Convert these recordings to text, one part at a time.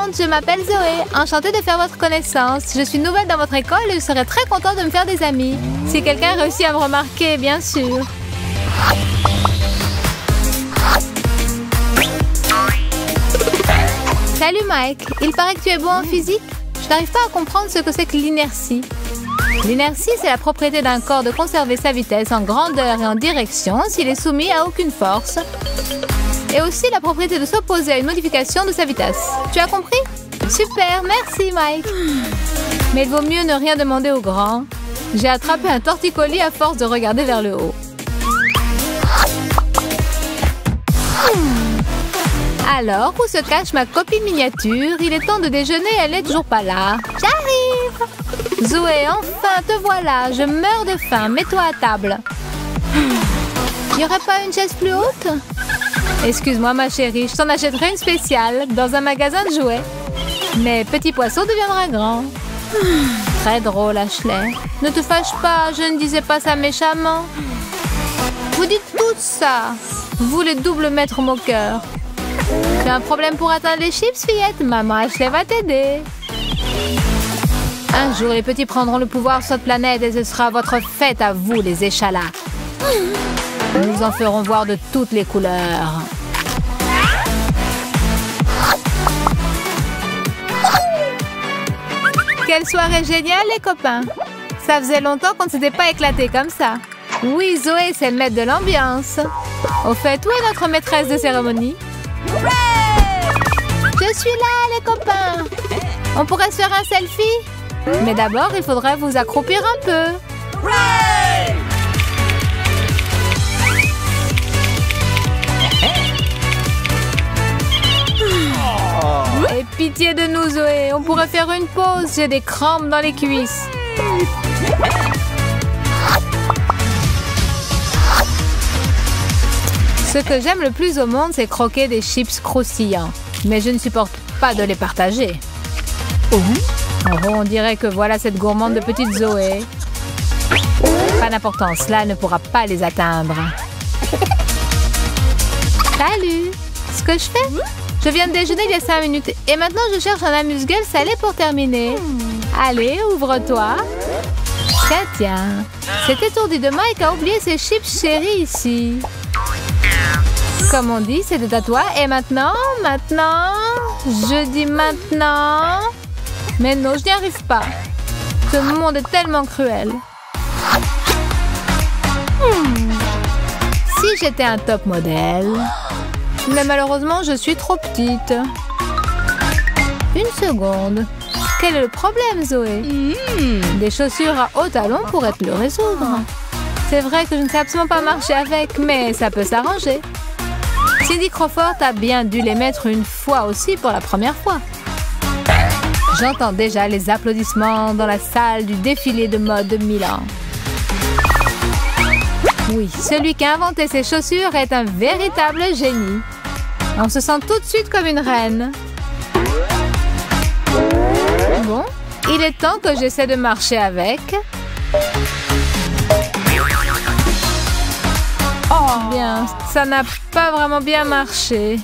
monde, je m'appelle Zoé. Enchantée de faire votre connaissance. Je suis nouvelle dans votre école et je serais très contente de me faire des amis. Si quelqu'un réussit à me remarquer, bien sûr. Salut Mike, il paraît que tu es bon en physique. Je n'arrive pas à comprendre ce que c'est que l'inertie. L'inertie, c'est la propriété d'un corps de conserver sa vitesse en grandeur et en direction s'il est soumis à aucune force. Et aussi la propriété de s'opposer à une modification de sa vitesse. Tu as compris? Super, merci Mike. Mais il vaut mieux ne rien demander aux grands. J'ai attrapé un torticolis à force de regarder vers le haut. Alors, où se cache ma copine miniature? Il est temps de déjeuner, elle n'est toujours pas là. J'arrive! Zoé, enfin, te voilà. Je meurs de faim. Mets-toi à table. Il n'y aurait pas une chaise plus haute? Excuse-moi, ma chérie, je t'en achèterai une spéciale dans un magasin de jouets. Mais petit poisson deviendra grand. Très drôle, Ashley. Ne te fâche pas, je ne disais pas ça méchamment. Vous dites tout ça. Vous, les doubles maîtres moqueurs. Tu as un problème pour atteindre les chips, fillette? Maman Ashley va t'aider. Un jour, les petits prendront le pouvoir sur cette planète et ce sera votre fête à vous, les échalas. Nous en ferons voir de toutes les couleurs. Quelle soirée géniale, les copains! Ça faisait longtemps qu'on ne s'était pas éclaté comme ça. Oui, Zoé, c'est le maître de l'ambiance. Au fait, où est notre maîtresse de cérémonie? Je suis là, les copains! On pourrait se faire un selfie? Mais d'abord, il faudrait vous accroupir un peu. Et pitié de nous, Zoé. On pourrait faire une pause. J'ai des crampes dans les cuisses. Ce que j'aime le plus au monde, c'est croquer des chips croustillants. Mais je ne supporte pas de les partager. Oh, on dirait que voilà cette gourmande de petite Zoé. Pas d'importance, cela ne pourra pas les atteindre. Salut! Ce que je fais? Je viens de déjeuner il y a 5 minutes et maintenant je cherche un amuse-gueule salé pour terminer. Allez, ouvre-toi. Tiens. Cet étourdi de Mike a oublié ses chips chéris ici. Comme on dit, c'était à toi. Et maintenant, je dis maintenant. Mais non, je n'y arrive pas. Ce monde est tellement cruel. Si j'étais un top modèle. Mais malheureusement, je suis trop petite. Une seconde. Quel est le problème, Zoé? Des chaussures à hauts talons pourraient te le résoudre. C'est vrai que je ne sais absolument pas marcher avec, mais ça peut s'arranger. Cindy Crawford a bien dû les mettre une fois aussi pour la première fois. J'entends déjà les applaudissements dans la salle du défilé de mode de Milan. Oui, celui qui a inventé ces chaussures est un véritable génie. On se sent tout de suite comme une reine. Bon, il est temps que j'essaie de marcher avec. Oh, bien, ça n'a pas vraiment bien marché.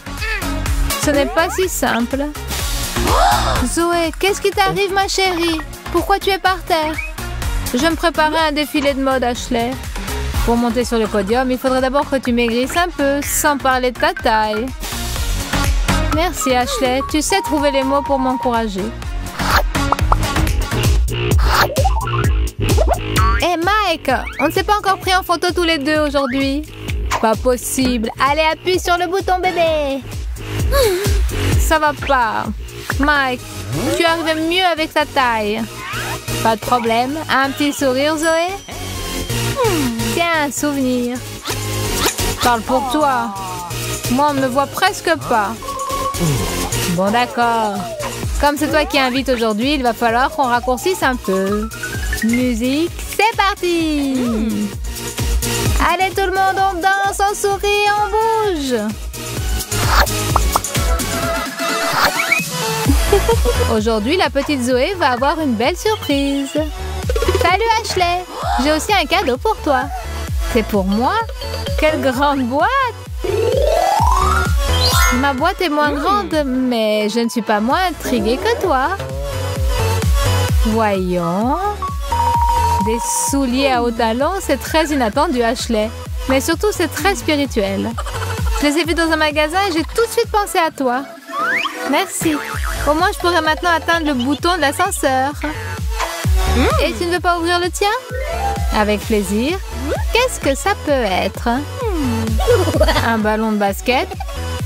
Ce n'est pas si simple. Zoé, qu'est-ce qui t'arrive, ma chérie? Pourquoi tu es par terre? Je me préparais à un défilé de mode, Ashley. Pour monter sur le podium, il faudrait d'abord que tu maigrisses un peu, sans parler de ta taille. Merci, Ashley. Tu sais trouver les mots pour m'encourager. Hé, Mike, on ne s'est pas encore pris en photo tous les deux aujourd'hui. Pas possible. Allez, appuie sur le bouton, bébé. Ça va pas. Mike, tu arrives mieux avec ta taille. Pas de problème. Un petit sourire, Zoé? Tiens, un souvenir. Parle pour toi. Moi, on ne me voit presque pas. Bon, d'accord. Comme c'est toi qui invite aujourd'hui, il va falloir qu'on raccourcisse un peu. Musique, c'est parti! Allez, tout le monde, on danse, on sourit, on bouge! Aujourd'hui, la petite Zoé va avoir une belle surprise. Salut Ashley! J'ai aussi un cadeau pour toi. C'est pour moi? Quelle grande boîte! Ma boîte est moins grande, mais je ne suis pas moins intriguée que toi. Voyons. Des souliers à hauts talons, c'est très inattendu, Ashley. Mais surtout, c'est très spirituel. Je les ai vus dans un magasin et j'ai tout de suite pensé à toi. Merci. Au moins, je pourrais maintenant atteindre le bouton de l'ascenseur. Et tu ne veux pas ouvrir le tien? Avec plaisir. Qu'est-ce que ça peut être? Un ballon de basket?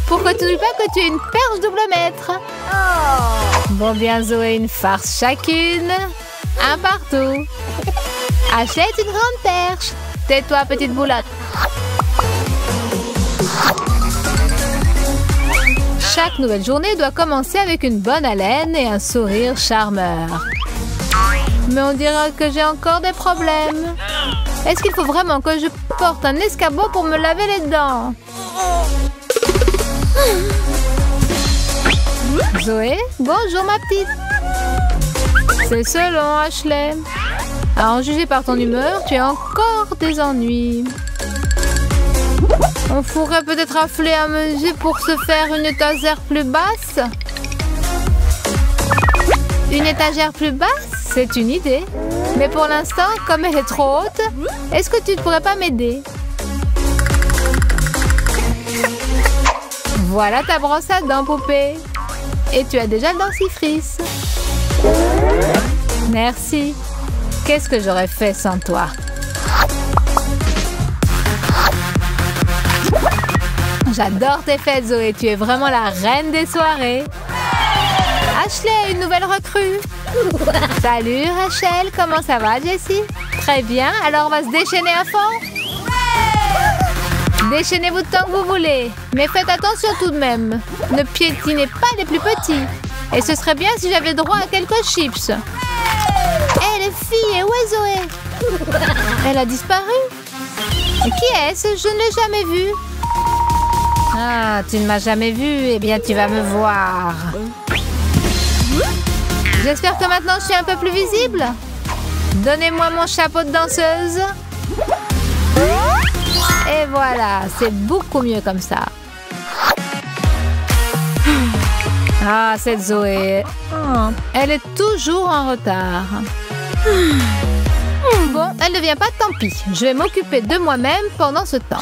Pourquoi tu ne dis pas que tu es une perche double mètre? Bon bien, Zoé, une farce chacune. Un partout. Ashley est une grande perche. Tais-toi, petite boulotte. Chaque nouvelle journée doit commencer avec une bonne haleine et un sourire charmeur. Mais on dirait que j'ai encore des problèmes. Est-ce qu'il faut vraiment que je porte un escabeau pour me laver les dents? Zoé, bonjour ma petite. C'est selon, Ashley. À en juger par ton humeur, tu as encore des ennuis. On pourrait peut-être affler un mesure pour se faire une étagère plus basse. Une étagère plus basse? C'est une idée. Mais pour l'instant, comme elle est trop haute, est-ce que tu ne pourrais pas m'aider? Voilà ta brosse à dents, poupée. Et tu as déjà le dentifrice. Merci. Qu'est-ce que j'aurais fait sans toi? J'adore tes fêtes, Zoé. Tu es vraiment la reine des soirées. Ashley, une nouvelle recrue. Salut, Rachel. Comment ça va, Jessie? Très bien. Alors, on va se déchaîner à fond. Déchaînez-vous tant que vous voulez. Mais faites attention tout de même. Ne piétinez pas les plus petits. Et ce serait bien si j'avais droit à quelques chips. Hé, les filles, où est Zoé? Elle a disparu. Qui est-ce? Je ne l'ai jamais vue. Ah, tu ne m'as jamais vue. Eh bien, tu vas me voir. J'espère que maintenant je suis un peu plus visible. Donnez-moi mon chapeau de danseuse. Et voilà, c'est beaucoup mieux comme ça. Ah, cette Zoé. Elle est toujours en retard. Bon, elle ne vient pas, tant pis. Je vais m'occuper de moi-même pendant ce temps.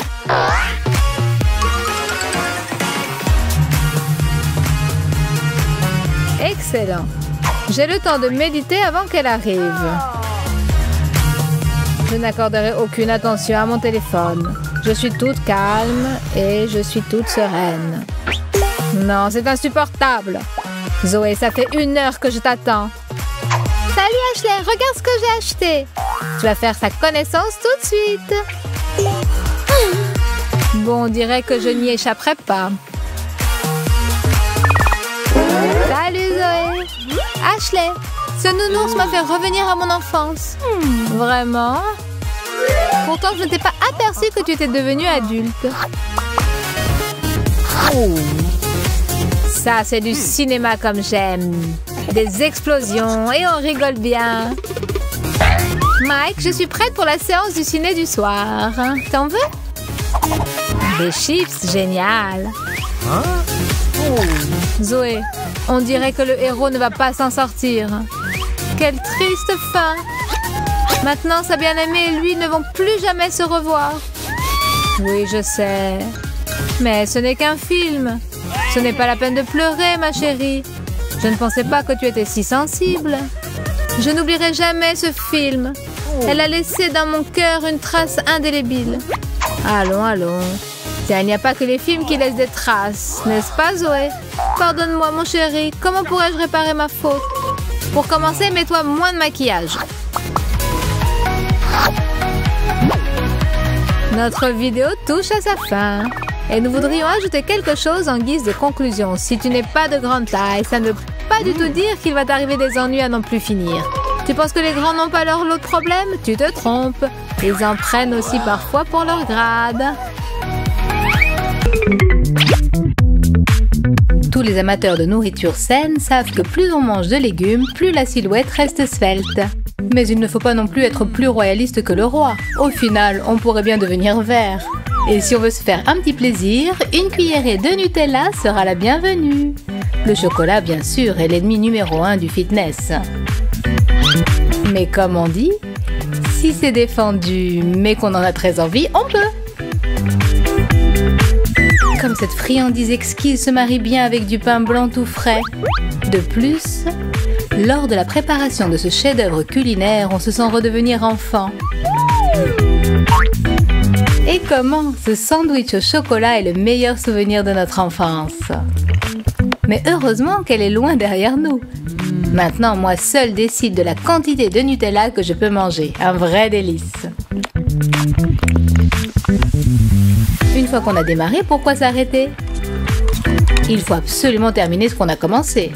Excellent. J'ai le temps de méditer avant qu'elle arrive. Je n'accorderai aucune attention à mon téléphone. Je suis toute calme et je suis toute sereine. Non, c'est insupportable. Zoé, ça fait 1 heure que je t'attends. Salut Ashley, regarde ce que j'ai acheté. Tu vas faire sa connaissance tout de suite. Bon, on dirait que je n'y échapperai pas. Salut Zoé. Ashley, ce nounours m'a fait revenir à mon enfance. Vraiment? Pourtant, je ne t'ai pas aperçu que tu étais devenue adulte. Ça, c'est du cinéma comme j'aime. Des explosions et on rigole bien. Mike, je suis prête pour la séance du ciné du soir. T'en veux? Des chips, génial. Zoé, on dirait que le héros ne va pas s'en sortir. Quelle triste fin. Maintenant, sa bien-aimée et lui ne vont plus jamais se revoir. Oui, je sais. Mais ce n'est qu'un film. Ce n'est pas la peine de pleurer, ma chérie. Je ne pensais pas que tu étais si sensible. Je n'oublierai jamais ce film. Elle a laissé dans mon cœur une trace indélébile. Allons, allons. Tiens, il n'y a pas que les films qui laissent des traces, n'est-ce pas, Zoé? Pardonne-moi, mon chéri. Comment pourrais-je réparer ma faute? Pour commencer, mets-toi moins de maquillage. Notre vidéo touche à sa fin. Et nous voudrions ajouter quelque chose en guise de conclusion. Si tu n'es pas de grande taille, ça ne veut pas du tout dire qu'il va t'arriver des ennuis à n'en plus finir. Tu penses que les grands n'ont pas leur lot de problèmes? Tu te trompes. Ils en prennent aussi parfois pour leur grade. Tous les amateurs de nourriture saine savent que plus on mange de légumes, plus la silhouette reste svelte. Mais il ne faut pas non plus être plus royaliste que le roi. Au final, on pourrait bien devenir vert. Et si on veut se faire un petit plaisir, une cuillerée de Nutella sera la bienvenue. Le chocolat, bien sûr, est l'ennemi numéro 1 du fitness. Mais comme on dit, si c'est défendu, mais qu'on en a très envie, on peut. Comme cette friandise exquise se marie bien avec du pain blanc tout frais. De plus, lors de la préparation de ce chef-d'œuvre culinaire, on se sent redevenir enfant. Et comment ce sandwich au chocolat est le meilleur souvenir de notre enfance. Mais heureusement qu'elle est loin derrière nous. Maintenant, moi seule décide de la quantité de Nutella que je peux manger. Un vrai délice. Une fois qu'on a démarré, pourquoi s'arrêter? Il faut absolument terminer ce qu'on a commencé.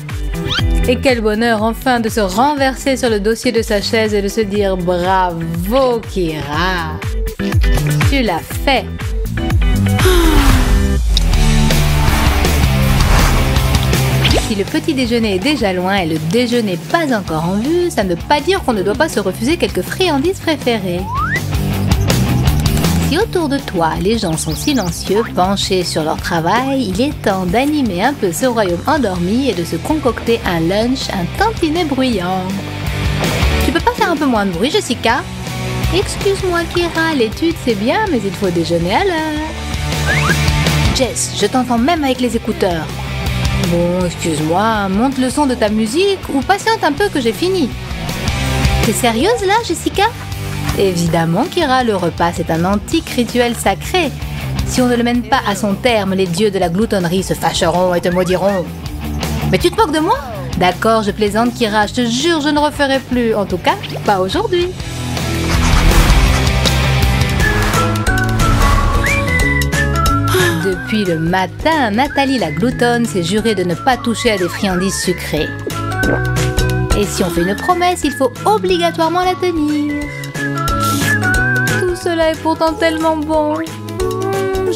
Et quel bonheur enfin de se renverser sur le dossier de sa chaise et de se dire « Bravo Kira ! Tu l'as fait !» Si le petit déjeuner est déjà loin et le déjeuner pas encore en vue, ça ne veut pas dire qu'on ne doit pas se refuser quelques friandises préférées. Si autour de toi, les gens sont silencieux, penchés sur leur travail, il est temps d'animer un peu ce royaume endormi et de se concocter un lunch, un tantinet bruyant. Tu peux pas faire un peu moins de bruit, Jessica? Excuse-moi, Kira, l'étude c'est bien, mais il faut déjeuner à l'heure. Jess, je t'entends même avec les écouteurs. Bon, excuse-moi, monte le son de ta musique ou patiente un peu que j'ai fini. T'es sérieuse là, Jessica? Évidemment, Kira, le repas c'est un antique rituel sacré. Si on ne le mène pas à son terme, les dieux de la gloutonnerie se fâcheront et te maudiront. Mais tu te moques de moi? D'accord, je plaisante, Kira, je te jure, je ne referai plus. En tout cas, pas aujourd'hui. Depuis le matin, Nathalie la gloutonne s'est jurée de ne pas toucher à des friandises sucrées. Et si on fait une promesse, il faut obligatoirement la tenir. Tout cela est pourtant tellement bon.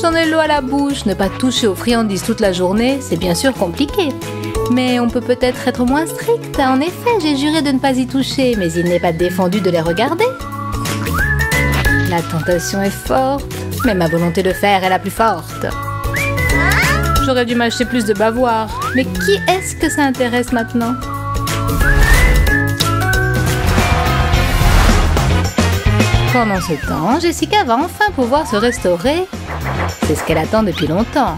J'en ai l'eau à la bouche. Ne pas toucher aux friandises toute la journée, c'est bien sûr compliqué. Mais on peut peut-être être moins strict. En effet, j'ai juré de ne pas y toucher, mais il n'est pas défendu de les regarder. La tentation est forte, mais ma volonté de faire est la plus forte. J'aurais dû m'acheter plus de bavoir. Mais qui est-ce que ça intéresse maintenant? Pendant ce temps, Jessica va enfin pouvoir se restaurer. C'est ce qu'elle attend depuis longtemps.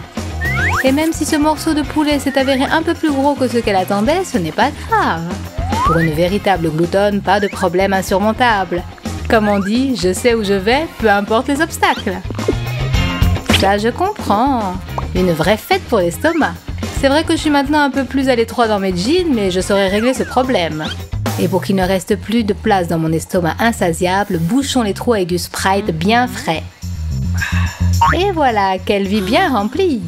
Et même si ce morceau de poulet s'est avéré un peu plus gros que ce qu'elle attendait, ce n'est pas grave. Pour une véritable gloutonne, pas de problème insurmontable. Comme on dit, je sais où je vais, peu importe les obstacles. Ça, je comprends. Une vraie fête pour l'estomac. C'est vrai que je suis maintenant un peu plus à l'étroit dans mes jeans, mais je saurais régler ce problème. Et pour qu'il ne reste plus de place dans mon estomac insatiable, bouchons les trous avec du Sprite bien frais. Et voilà, quelle vie bien remplie!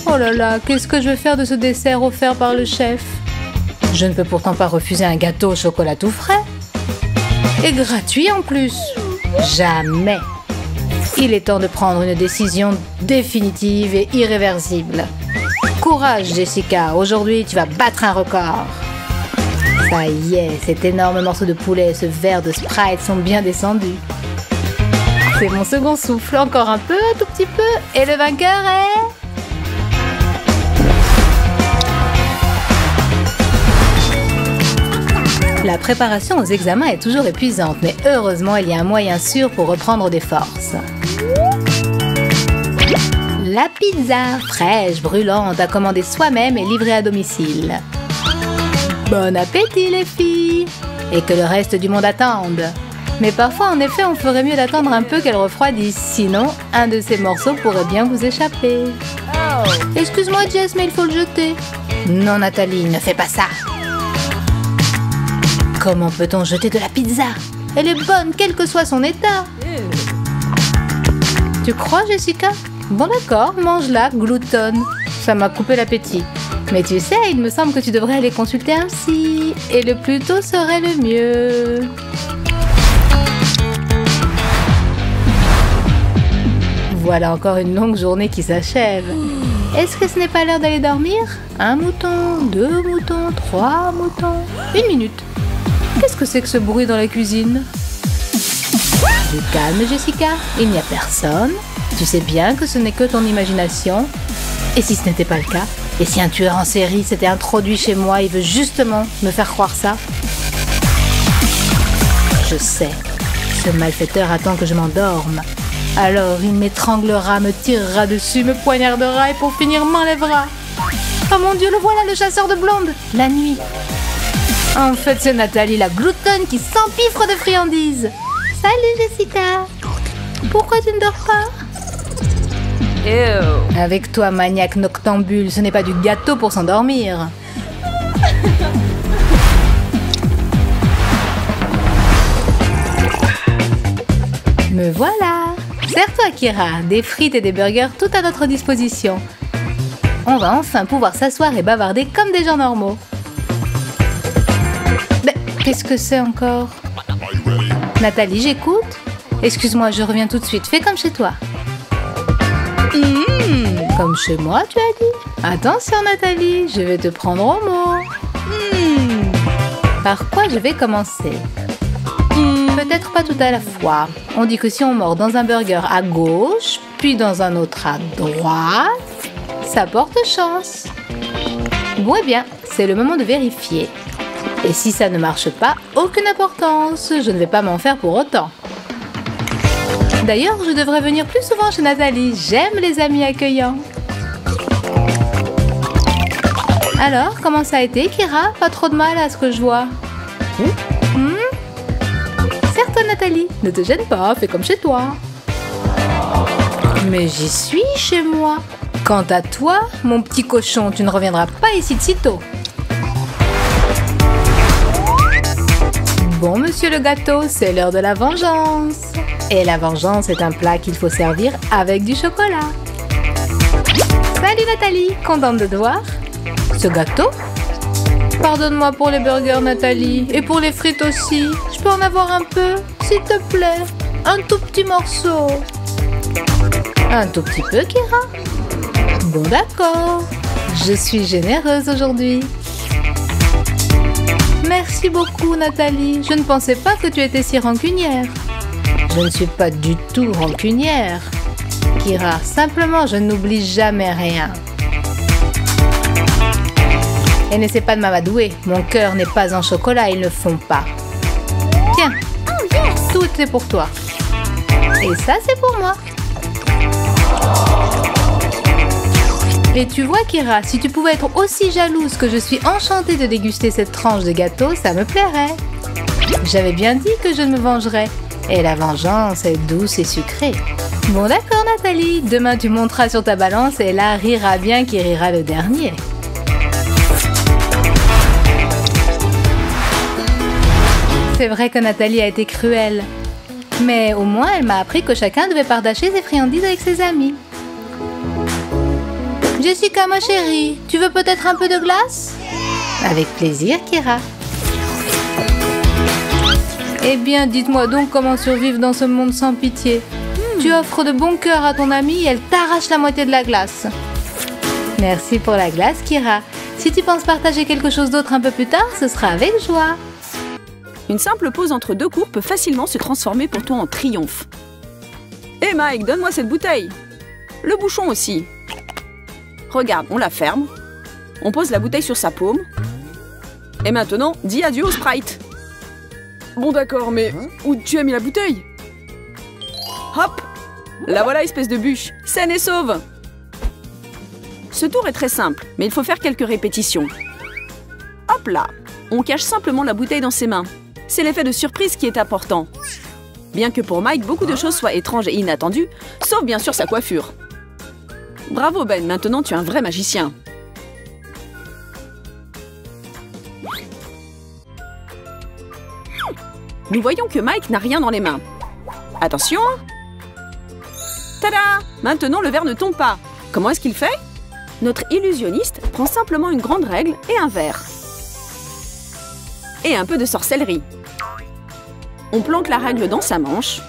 Oh là là, qu'est-ce que je vais faire de ce dessert offert par le chef? Je ne peux pourtant pas refuser un gâteau au chocolat tout frais. Et gratuit en plus. Jamais! Il est temps de prendre une décision définitive et irréversible. Courage, Jessica, aujourd'hui tu vas battre un record. Ça y est, cet énorme morceau de poulet et ce verre de Sprite sont bien descendus. C'est mon second souffle, encore un peu, un tout petit peu, et le vainqueur est... La préparation aux examens est toujours épuisante, mais heureusement, il y a un moyen sûr pour reprendre des forces. La pizza, fraîche, brûlante, à commander soi-même et livrée à domicile. Bon appétit les filles! Et que le reste du monde attende. Mais parfois, en effet, on ferait mieux d'attendre un peu qu'elle refroidisse. Sinon, un de ces morceaux pourrait bien vous échapper. Oh. Excuse-moi Jess, mais il faut le jeter. Non Nathalie, ne fais pas ça. Comment peut-on jeter de la pizza? Elle est bonne, quel que soit son état. Tu crois, Jessica? Bon d'accord, mange-la, gloutonne. Ça m'a coupé l'appétit. Mais tu sais, il me semble que tu devrais aller consulter un psy. Et le plus tôt serait le mieux. Voilà encore une longue journée qui s'achève. Est-ce que ce n'est pas l'heure d'aller dormir? Un mouton, 2 moutons, 3 moutons... 1 minute. Qu'est-ce que c'est que ce bruit dans la cuisine? Du calme, Jessica, il n'y a personne. Tu sais bien que ce n'est que ton imagination. Et si ce n'était pas le cas? Et si un tueur en série s'était introduit chez moi et veut justement me faire croire ça? Je sais, ce malfaiteur attend que je m'endorme. Alors il m'étranglera, me tirera dessus, me poignardera et pour finir m'enlèvera. Oh mon Dieu, le voilà, le chasseur de blondes, la nuit. En fait, c'est Nathalie, la gloutonne qui s'empiffre de friandises. Salut Jessica. Pourquoi tu ne dors pas? Ew. Avec toi, maniaque noctambule, ce n'est pas du gâteau pour s'endormir. Me voilà. Sers-toi, Kira. Des frites et des burgers tout à notre disposition. On va enfin pouvoir s'asseoir et bavarder comme des gens normaux. Mais qu'est-ce que c'est encore? Nathalie, j'écoute. Excuse-moi, je reviens tout de suite. Fais comme chez toi. Comme chez moi, tu as dit? Attention, Nathalie, je vais te prendre au mot. Par quoi je vais commencer? Peut-être pas tout à la fois. On dit que si on mord dans un burger à gauche, puis dans un autre à droite, ça porte chance. Bon, eh bien, c'est le moment de vérifier. Et si ça ne marche pas, aucune importance. Je ne vais pas m'en faire pour autant. D'ailleurs, je devrais venir plus souvent chez Nathalie. J'aime les amis accueillants. Alors, comment ça a été, Kira? Pas trop de mal à ce que je vois. Serre-toi, Nathalie. Ne te gêne pas, fais comme chez toi. Mais j'y suis chez moi. Quant à toi, mon petit cochon, tu ne reviendras pas ici de sitôt. Bon, monsieur le gâteau, c'est l'heure de la vengeance. Et la vengeance est un plat qu'il faut servir avec du chocolat. Salut Nathalie, contente de te voir. Ce gâteau? Pardonne-moi pour les burgers, Nathalie, et pour les frites aussi. Je peux en avoir un peu, s'il te plaît? Un tout petit morceau. Un tout petit peu, Kira? Bon, d'accord. Je suis généreuse aujourd'hui. Merci beaucoup, Nathalie. Je ne pensais pas que tu étais si rancunière. Je ne suis pas du tout rancunière, Kira. Simplement, je n'oublie jamais rien. Et n'essaie pas de m'amadouer. Mon cœur n'est pas en chocolat, ils ne font pas. Tiens, tout est pour toi. Et ça, c'est pour moi. Et tu vois, Kira, si tu pouvais être aussi jalouse que je suis enchantée de déguster cette tranche de gâteau, ça me plairait. J'avais bien dit que je me vengerais. Et la vengeance est douce et sucrée. Bon d'accord, Nathalie. Demain, tu monteras sur ta balance et là, rira bien qui rira le dernier. C'est vrai que Nathalie a été cruelle. Mais au moins, elle m'a appris que chacun devait partager ses friandises avec ses amis. Jessica, ma chérie, tu veux peut-être un peu de glace? Avec plaisir, Kira. Eh bien, dites-moi donc comment survivre dans ce monde sans pitié. Tu offres de bon cœur à ton amie et elle t'arrache la moitié de la glace. Merci pour la glace, Kira. Si tu penses partager quelque chose d'autre un peu plus tard, ce sera avec joie. Une simple pause entre deux cours peut facilement se transformer pour toi en triomphe. Hé Mike, donne-moi cette bouteille. Le bouchon aussi. Regarde, on la ferme. On pose la bouteille sur sa paume. Et maintenant, dis adieu au Sprite. Bon d'accord, mais où tu as mis la bouteille? Hop! La voilà, espèce de bûche, saine et sauve! Ce tour est très simple, mais il faut faire quelques répétitions. Hop là! On cache simplement la bouteille dans ses mains. C'est l'effet de surprise qui est important. Bien que pour Mike, beaucoup de choses soient étranges et inattendues, sauf bien sûr sa coiffure. Bravo Ben, maintenant tu es un vrai magicien. Nous voyons que Mike n'a rien dans les mains. Attention! Tada! Maintenant, le verre ne tombe pas. Comment est-ce qu'il fait? Notre illusionniste prend simplement une grande règle et un verre. Et un peu de sorcellerie. On plante la règle dans sa manche.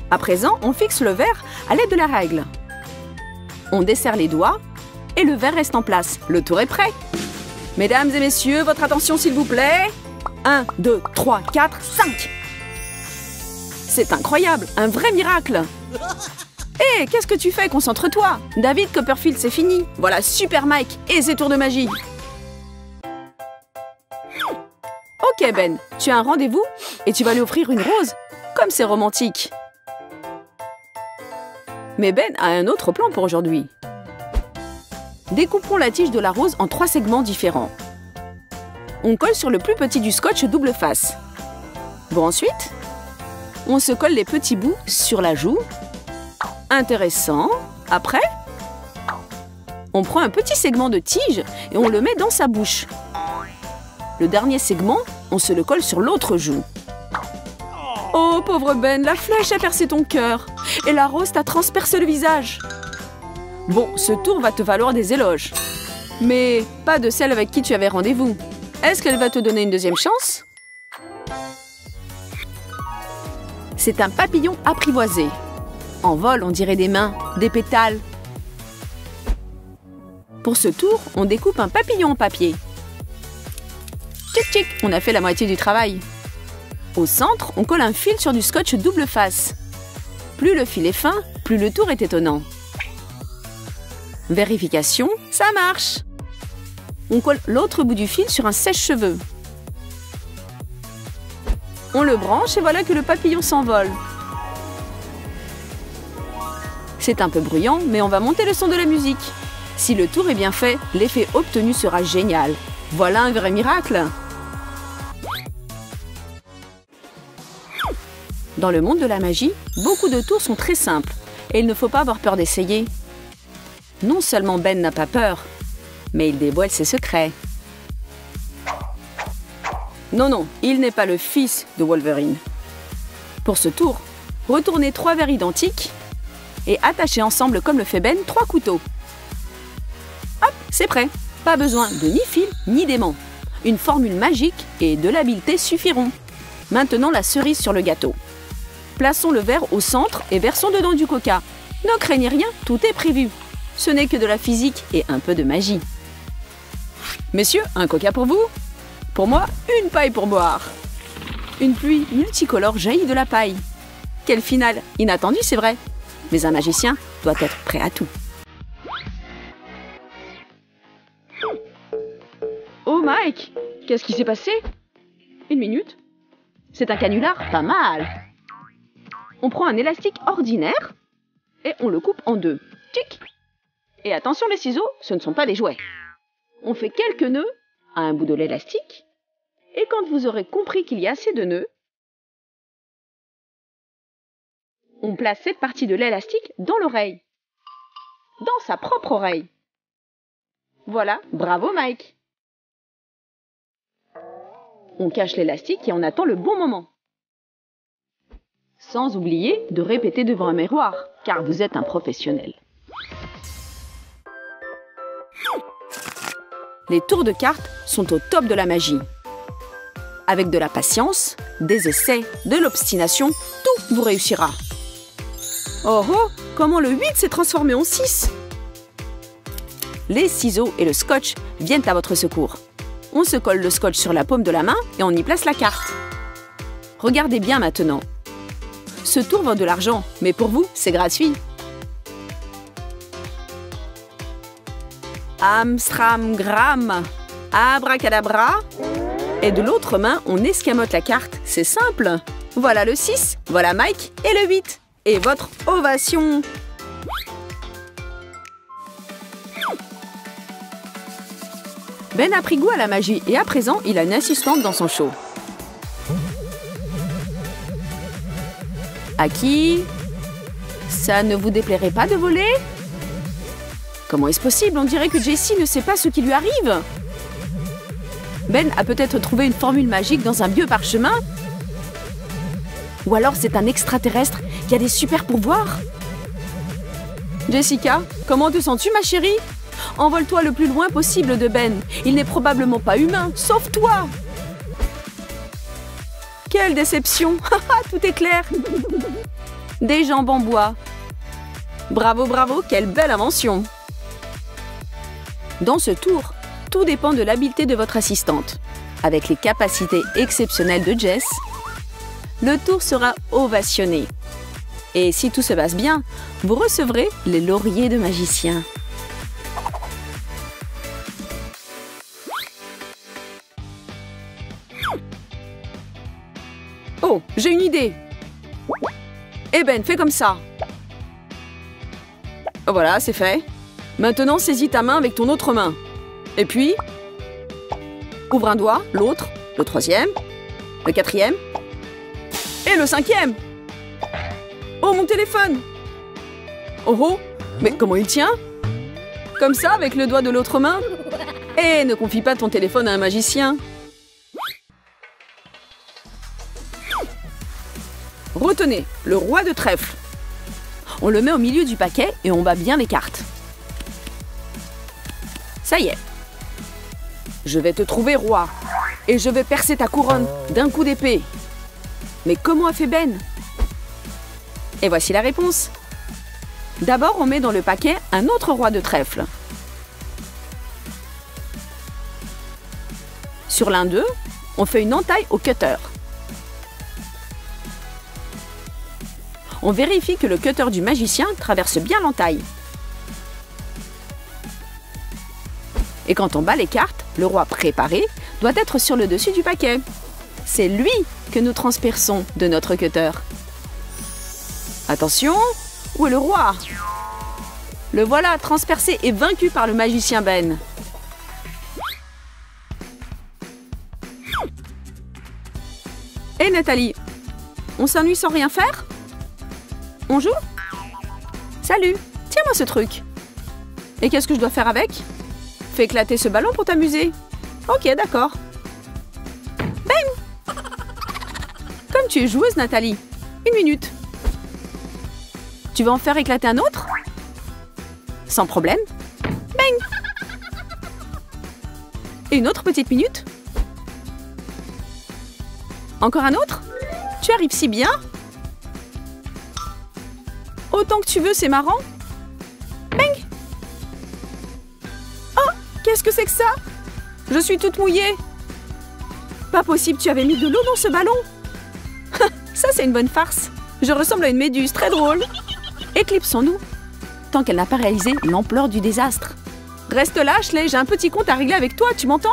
À présent, on fixe le verre à l'aide de la règle. On desserre les doigts et le verre reste en place. Le tour est prêt. Mesdames et messieurs, votre attention s'il vous plaît. 1, 2, 3, 4, 5. C'est incroyable, un vrai miracle. Hé, qu'est-ce que tu fais? Concentre-toi. David Copperfield, c'est fini. Voilà, super Mike et ses tours de magie. Ok Ben, tu as un rendez-vous et tu vas lui offrir une rose. Comme c'est romantique. Mais Ben a un autre plan pour aujourd'hui. Découpons la tige de la rose en 3 segments différents. On colle sur le plus petit du scotch double face. Bon, ensuite, on se colle les petits bouts sur la joue. Intéressant. Après, on prend un petit segment de tige et on le met dans sa bouche. Le dernier segment, on se le colle sur l'autre joue. Oh, pauvre Ben, la flèche a percé ton cœur et la rose t'a transpercé le visage. Bon, ce tour va te valoir des éloges. Mais pas de celle avec qui tu avais rendez-vous. Est-ce qu'elle va te donner une deuxième chance? C'est un papillon apprivoisé. En vol, on dirait des mains, des pétales. Pour ce tour, on découpe un papillon en papier. Tchic tchic, on a fait la moitié du travail. Au centre, on colle un fil sur du scotch double face. Plus le fil est fin, plus le tour est étonnant. Vérification, ça marche. On colle l'autre bout du fil sur un sèche-cheveux. On le branche et voilà que le papillon s'envole. C'est un peu bruyant, mais on va monter le son de la musique. Si le tour est bien fait, l'effet obtenu sera génial. Voilà un vrai miracle! Dans le monde de la magie, beaucoup de tours sont très simples et il ne faut pas avoir peur d'essayer. Non seulement Ben n'a pas peur, mais il dévoile ses secrets. Non, non, il n'est pas le fils de Wolverine. Pour ce tour, retournez 3 verres identiques et attachez ensemble, comme le fait Ben, 3 couteaux. Hop, c'est prêt. Pas besoin de ni fil ni d'aimant. Une formule magique et de l'habileté suffiront. Maintenant, la cerise sur le gâteau. Plaçons le verre au centre et versons dedans du coca. Ne craignez rien, tout est prévu. Ce n'est que de la physique et un peu de magie. Messieurs, un coca pour vous? Pour moi, une paille pour boire. Une pluie multicolore jaillit de la paille. Quel final inattendu, c'est vrai. Mais un magicien doit être prêt à tout. Oh Mike, qu'est-ce qui s'est passé? Une minute. C'est un canular pas mal. On prend un élastique ordinaire et on le coupe en 2. Tchic. Et attention les ciseaux, ce ne sont pas des jouets. On fait quelques nœuds à un bout de l'élastique et quand vous aurez compris qu'il y a assez de nœuds, on place cette partie de l'élastique dans l'oreille. Dans sa propre oreille. Voilà, bravo Mike. On cache l'élastique et on attend le bon moment. Sans oublier de répéter devant un miroir, car vous êtes un professionnel. Les tours de cartes sont au top de la magie. Avec de la patience, des essais, de l'obstination, tout vous réussira. Oh oh, comment le 8 s'est transformé en 6? Les ciseaux et le scotch viennent à votre secours. On se colle le scotch sur la paume de la main et on y place la carte. Regardez bien maintenant. Ce tour vaut de l'argent, mais pour vous, c'est gratuit. Amstramgram, abracadabra. Et de l'autre main, on escamote la carte. C'est simple. Voilà le 6, voilà Mike et le 8. Et votre ovation. Ben a pris goût à la magie et à présent, il a une assistante dans son show. À qui? Ça ne vous déplairait pas de voler? Comment est-ce possible? On dirait que Jessie ne sait pas ce qui lui arrive. Ben a peut-être trouvé une formule magique dans un vieux parchemin. Ou alors c'est un extraterrestre qui a des super pouvoirs. Jessica, comment te sens-tu ma chérie? Envole-toi le plus loin possible de Ben. Il n'est probablement pas humain. Sauve-toi! Quelle déception! Tout est clair. Des jambes en bois. Bravo, bravo, quelle belle invention! Dans ce tour, tout dépend de l'habileté de votre assistante. Avec les capacités exceptionnelles de Jess, le tour sera ovationné. Et si tout se passe bien, vous recevrez les lauriers de magicien. Oh, j'ai une idée. Eh Ben, fais comme ça. Voilà, c'est fait. Maintenant, saisis ta main avec ton autre main. Et puis, ouvre un doigt, l'autre, le troisième, le quatrième et le cinquième. Oh, mon téléphone! Oh oh, mais comment il tient? Comme ça, avec le doigt de l'autre main? Eh, ne confie pas ton téléphone à un magicien. Retenez, le roi de trèfle. On le met au milieu du paquet et on bat bien les cartes. Ça y est. Je vais te trouver roi. Et je vais percer ta couronne d'un coup d'épée. Mais comment a fait Ben? Et voici la réponse. D'abord, on met dans le paquet un autre roi de trèfle. Sur l'un d'eux, on fait une entaille au cutter. On vérifie que le cutter du magicien traverse bien l'entaille. Et quand on bat les cartes, le roi préparé doit être sur le dessus du paquet. C'est lui que nous transperçons de notre cutter. Attention, où est le roi? Le voilà transpercé et vaincu par le magicien Ben. Hé Nathalie, on s'ennuie sans rien faire? On joue? Salut, tiens-moi ce truc. Et qu'est-ce que je dois faire avec? Fais éclater ce ballon pour t'amuser. Ok, d'accord. Bang! Comme tu es joueuse, Nathalie. 1 minute. Tu vas en faire éclater un autre? Sans problème. Bang! Et une autre petite minute. Encore un autre? Tu arrives si bien. Autant que tu veux, c'est marrant. Bang! Oh, qu'est-ce que c'est que ça? Je suis toute mouillée. Pas possible, tu avais mis de l'eau dans ce ballon. Ça, c'est une bonne farce. Je ressemble à une méduse, très drôle. Éclipsons-nous, tant qu'elle n'a pas réalisé l'ampleur du désastre. Reste là, Ashley, j'ai un petit compte à régler avec toi, tu m'entends?